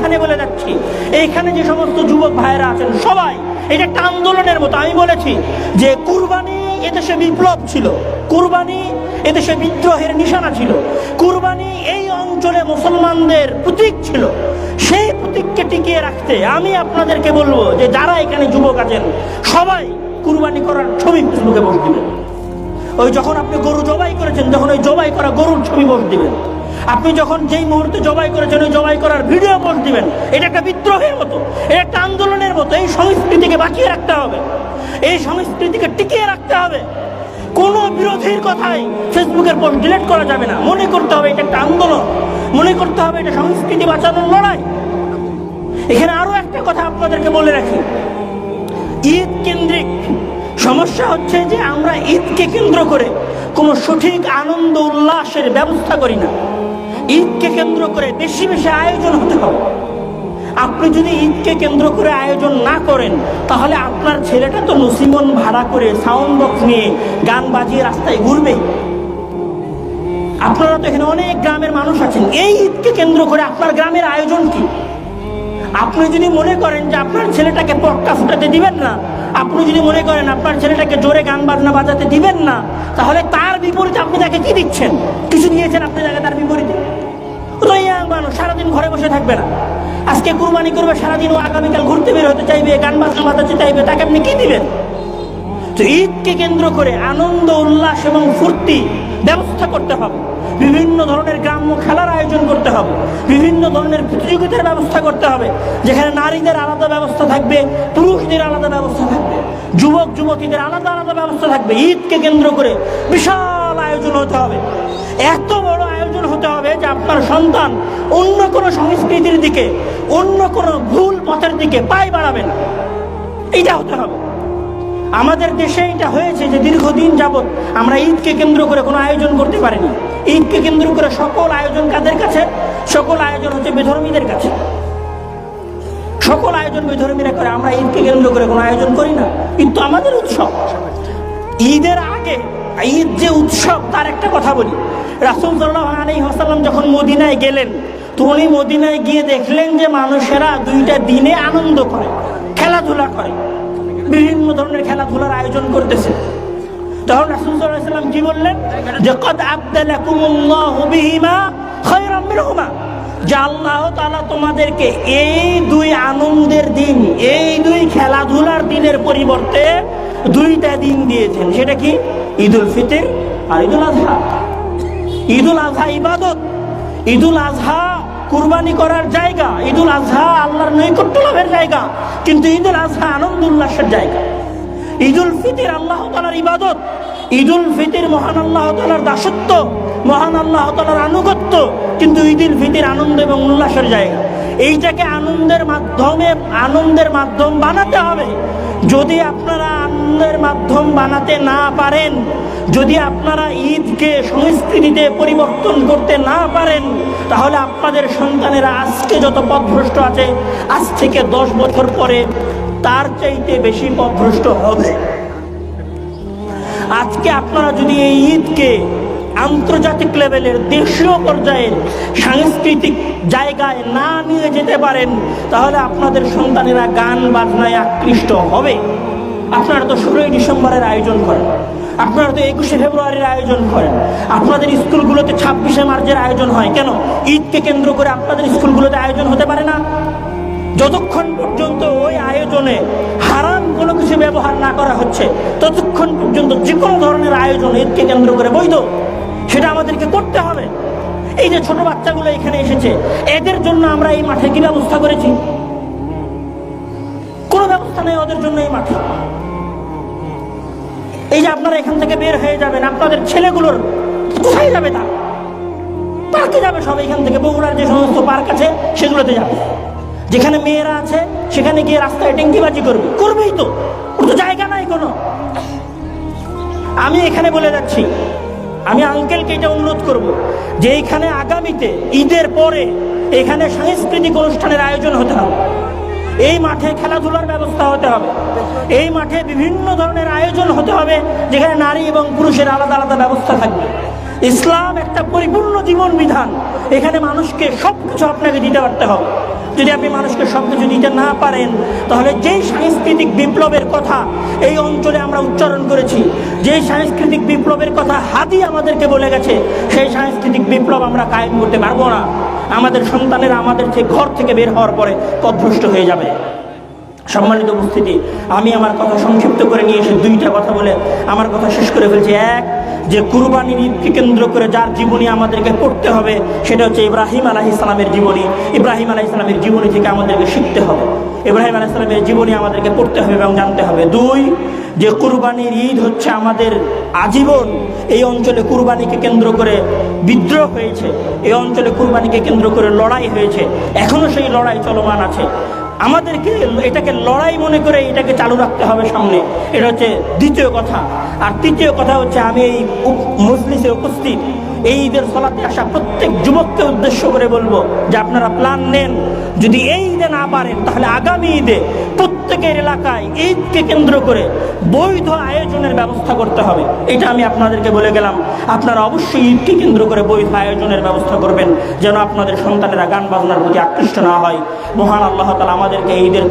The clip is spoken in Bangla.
এখানে বলে যাচ্ছি, এইখানে যে সমস্ত যুবক ভাইয়েরা আছেন সবাই, এটা একটা আন্দোলনের মতো। আমি বলেছি যে কুরবানি এদেশে বিপ্লব ছিল, কুরবানি এদেশে বিদ্রোহের নিশানা ছিল, কুরবানি এই অঞ্চলে মুসলমানদের প্রতীক ছিল। সেই প্রতীককে টিকিয়ে রাখতে আমি আপনাদেরকে বলবো যে যারা এখানে যুবক আছেন সবাই কুরবানি করার ছবি ফেসবুকে পোস্ট দিবেন। ওই যখন আপনি গরু জবাই করেছেন, যখন ওই জবাই করা গরুর ছবি পোস্ট দিবেন। আপনি যখন যেই মুহূর্তে জবাই করেছেন ওই জবাই করার ভিডিও পোস্ট দিবেন। এটা একটা বিদ্রোহের মতো, এটা একটা আন্দোলনের মতো। এই সংস্কৃতিকে বাঁচিয়ে রাখতে হবে, এই সংস্কৃতিকে টিকিয়ে রাখতে হবে। কোনো বিরোধীর কথাই ফেসবুকের পোস্ট ডিলিট করা যাবে না। মনে করতে হবে এটা একটা আন্দোলন, মনে করতে হবে এটা সংস্কৃতি বাঁচানোর লড়াই। এখানে আরো একটা কথা আপনাদেরকে বলে রাখি, ঈদ কেন্দ্রিক সমস্যা হচ্ছে যে আমরা ঈদকে কেন্দ্র করে কোনো সঠিক আনন্দ উল্লাসের ব্যবস্থা করি না। ঈদকে কেন্দ্র করে বেশি বেশি আয়োজন হতে হবে। আপনি যদি ঈদকে কেন্দ্র করে আয়োজন না করেন তাহলে আপনার ছেলেটা তো নসিমন ভাড়া করে সাউন্ড বক্স নিয়ে গান বাজিয়ে রাস্তায় ঘুরবে। আপনারা তো এখানে অনেক গ্রামের মানুষ আছেন, এই ঈদকে কেন্দ্র করে আপনার গ্রামের আয়োজন কি? আপনি যদি মনে করেন যে আপনার ছেলেটাকে পটকা ফুটাতে দিবেন না, আপনি যদি মনে করেন আপনার ছেলেটাকে জোরে গান বাজনা বাজাতে দিবেন না, তাহলে তার বিপরীতে আপনি তাকে কি দিচ্ছেন? কিছু দিয়েছেন আপনি তাকে তার বিপরীতে? মানুষ সারাদিন ঘরে বসে থাকবে না, আজকে কুরবানি করবে সারাদিন, ও আগামীকাল ঘুরতে বের হতে চাইবে, গান বাজনা বাজাতে চাইবে, তাকে আপনি কি দিবেন? তো ঈদকে কেন্দ্র করে আনন্দ উল্লাস এবং ফুর্তি ব্যবস্থা করতে হবে। বিভিন্ন ধরনের গ্রাম্য খেলার আয়োজন করতে হবে, বিভিন্ন ধরনের প্রতিযোগিতার ব্যবস্থা করতে হবে, যেখানে নারীদের আলাদা ব্যবস্থা থাকবে, পুরুষদের আলাদা ব্যবস্থা থাকবে, যুবক যুবতীদের আলাদা আলাদা ব্যবস্থা থাকবে। ঈদকে কেন্দ্র করে বিশাল আয়োজন হতে হবে, এত বড় আয়োজন হতে হবে যে আপনার সন্তান অন্য কোনো সংস্কৃতির দিকে, অন্য কোনো ভুল পথের দিকে পায়ে বাড়াবে না। এইটা হতে হবে। আমাদের দেশে এটা হয়েছে যে দীর্ঘদিন যাবৎ আমরা ঈদকে কেন্দ্র করে কোনো আয়োজন করতে পারিনি। ঈদকে কেন্দ্র করে সকল আয়োজন কাদের কাছে? সকল আয়োজন হচ্ছে বেধর্মীদের কাছে। সকল আয়োজন বেধর্মীরা করে, আমরা ঈদকে কেন্দ্র করে কোনো আয়োজন করি না। কিন্তু আমাদের উৎসব, ঈদের আগে ঈদ যে উৎসব তার একটা কথা বলি। রাসূল সাল্লাল্লাহু আলাইহি ওয়াসাল্লাম যখন মদিনায় গেলেন, তো উনি মদিনায় গিয়ে দেখলেন যে মানুষেরা দুইটা দিনে আনন্দ করে, খেলাধুলা করে, বিভিন্ন ধরনের খেলাধুলার আয়োজন করতেছে। তখন রাসূল সাল্লাল্লাহু আলাইহি ওয়াসাল্লাম কি বললেন? যে কদ আবদালাকুমুল্লাহু বিহিমা খায়রাম মিনহুমা, যে আল্লাহ তাআলা তোমাদেরকে এই দুই আনন্দের দিন, এই দুই খেলাধুলার দিনের পরিবর্তে দুইটা দিন দিয়েছেন। সেটা কি? ঈদুল ফিতর আর ঈদুল আযহা। ঈদুল আযহা ইবাদত, ঈদুল আযহা কুরবানি করার জায়গা, ঈদুল আযহা আল্লাহর নৈকট্য লাভের জায়গা, কিন্তু ঈদুল আযহা আনন্দ উল্লাসের জায়গা। ঈদুল ফিতর আল্লাহ তাআলার ইবাদত, ঈদুল ফিতর মহান আল্লাহ তাআলার দাসত্ব, মহান আল্লাহ তাআলার আনুগত্য, কিন্তু ঈদুল ফিতর আনন্দ এবং উল্লাসের জায়গা। এইটাকে আনন্দের মাধ্যম বানাতে হবে। যদি আপনারা আনন্দের মাধ্যম বানাতে না পারেন, যদি আপনারা ঈদকে সংস্কৃতিতে পরিবর্তন করতে না পারেন, তাহলে আপনাদের সন্তানেরা আজকে যত পথভ্রষ্ট আছে, আজ থেকে 10 বছর পরে তার চাইতে বেশি পথভ্রষ্ট হবে। আজকে আপনারা যদি এই ঈদকে আন্তর্জাতিক লেভেলের, দেশীয় পর্যায়ের সাংস্কৃতিক জায়গায় না নিয়ে যেতে পারেন, তাহলে আপনাদের সন্তানেরা গান বাজনায় আকৃষ্ট হবে। আপনারা তো 16ই ডিসেম্বরের আয়োজন করেন, আপনারা তো 21শে ফেব্রুয়ারির আয়োজন করেন, আপনাদের স্কুলগুলোতে 26শে মার্চের আয়োজন হয়। কেন ঈদকে কেন্দ্র করে আপনাদের স্কুলগুলোতে আয়োজন হতে পারে না? যতক্ষণ পর্যন্ত ওই আয়োজনে হারাম কোনো কিছু ব্যবহার না করা হচ্ছে, ততক্ষণ পর্যন্ত যে কোনো ধরনের আয়োজন ঈদকে কেন্দ্র করে বৈধ। সেটা আমাদেরকে করতে হবে। এই যে ছোট বাচ্চাগুলো এখানে এসেছে, এদের জন্য আমরা এই মাঠে কি ব্যবস্থা করেছি? কোনো ব্যবস্থা নেই ওদের জন্য এই মাঠে। এই যে আপনারা এখান থেকে বের হয়ে যাবেন, আপনাদের ছেলেগুলোর কোথায় যাবে? তা পার্কে যাবে সব। এখান থেকে বগুড়ার যে সমস্ত পার্ক আছে সেগুলোতে যাবে। যেখানে মেয়েরা আছে সেখানে গিয়ে রাস্তায় ট্যাঙ্কিবাজি করবেই তো, ওর তো জায়গা নাই কোনো। আমি এখানে বলে যাচ্ছি, আমি আঙ্কেলকে এটা অনুরোধ করব যে এইখানে আগামীতে ঈদের পরে এখানে সাংস্কৃতিক অনুষ্ঠানের আয়োজন হতে হবে। এই মাঠে খেলাধুলার ব্যবস্থা হতে হবে, এই মাঠে বিভিন্ন ধরনের আয়োজন হতে হবে, যেখানে নারী এবং পুরুষের আলাদা আলাদা ব্যবস্থা থাকবে। ইসলাম একটা পরিপূর্ণ জীবন বিধান, এখানে মানুষকে সবকিছু আপনাকে দিতে পারতে হবে। যদি আপনি মানুষকে সব কিছু দিতে না পারেন, তাহলে যেই সাংস্কৃতিক বিপ্লবের কথা এই অঞ্চলে আমরা উচ্চারণ করেছি, যেই সাংস্কৃতিক বিপ্লবের কথা হাদি আমাদেরকে বলে গেছে, সেই সাংস্কৃতিক বিপ্লব আমরা কায়েম করতে পারবো না। আমাদের সন্তানেরা আমাদের ঘর থেকে বের হওয়ার পরে পথভ্রষ্ট হয়ে যাবে। সম্মানিত উপস্থিতি, আমি আমার কথা সংক্ষিপ্ত করে নিয়ে এসে দুইটা কথা বলে আমার কথা শেষ করে ফেলছি। এক, যে কুরবানির ঈদকে কেন্দ্র করে যার জীবনী আমাদেরকে পড়তে হবে সেটা হচ্ছে ইব্রাহিম আলাইহিস সালামের জীবনী। ইব্রাহিম আলাইহিস সালামের জীবনী থেকে আমাদেরকে শিখতে হবে, ইব্রাহিম আলাইহিস সালামের জীবনী আমাদেরকে পড়তে হবে এবং জানতে হবে। দুই, যে কুরবানির ঈদ হচ্ছে আমাদের আজীবন এই অঞ্চলে কুরবানিকে কেন্দ্র করে বিদ্রোহ হয়েছে, এই অঞ্চলে কুরবানিকে কেন্দ্র করে লড়াই হয়েছে, এখনো সেই লড়াই চলমান আছে। আমাদেরকে এটাকে লড়াই মনে করে এটাকে চালু রাখতে হবে সামনে। এটা হচ্ছে দ্বিতীয় কথা। আর তৃতীয় কথা হচ্ছে, আমি এই মজলিসে উপস্থিত এই ঈদের সালাতে আসা প্রত্যেক যুবককে উদ্দেশ্য করে বলবো যে আপনারা প্ল্যান নেন, যদি এই ঈদে না পারেন তাহলে আগামী ঈদে প্রত্যেকের এলাকায় ঈদকে কেন্দ্র করে বৈধ আয়োজনের ব্যবস্থা করতে হবে। এটা আমি আপনাদেরকে বলে গেলাম। আপনারা অবশ্যই ঈদকে কেন্দ্র করে বৈধ আয়োজনের ব্যবস্থা করবেন, যেন আপনাদের সন্তানেরা গান বাজনার প্রতি আকৃষ্ট না হয়। মহান আল্লাহ তাআলা আমাদেরকে ঈদের